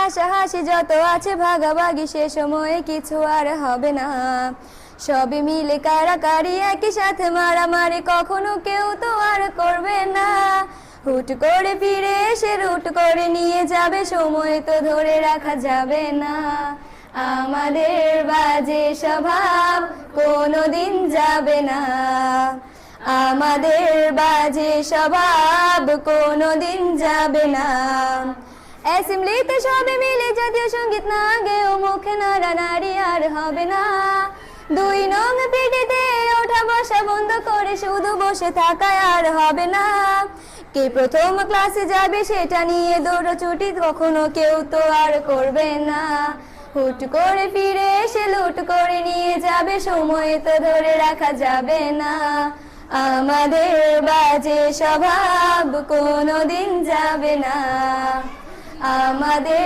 হাসাহাসি যত আছে ভাগাভাগি সে সময়ে কিছু আর হবে না। সবে মিলে কারাকারি একই সাথে মারামারি কখনো কেউ তো আর করবে না। হুট করে ফিরে এসে রুট করে নিয়ে যাবে সময় তো ধরে রাখা যাবে না। আমাদের বাজে স্বভাব কোনোদিন যাবে না। আমাদের বাজে স্বভাব কোনোদিন যাবে না। অ্যাসেম্বলিতে সবে মিলে জাতীয় সঙ্গীত না গেয়েও মুখে নাড়ানাড়ি আর হবে না। দুই নং পিটিতে ওঠা বসা বন্ধ করে শুধু বসে থাকা আর হবে না। কে প্রথম ক্লাসে যাবে সেটা নিয়ে দৌড়াছুটি কখনো কেউ তো আর করবে না। হুট করে ফিরে এসে লুট করে নিয়ে যাবে সময় তো ধরে রাখা যাবে না। আমাদের বাজে স্বভাব কোনোদিন যাবে না। আমাদের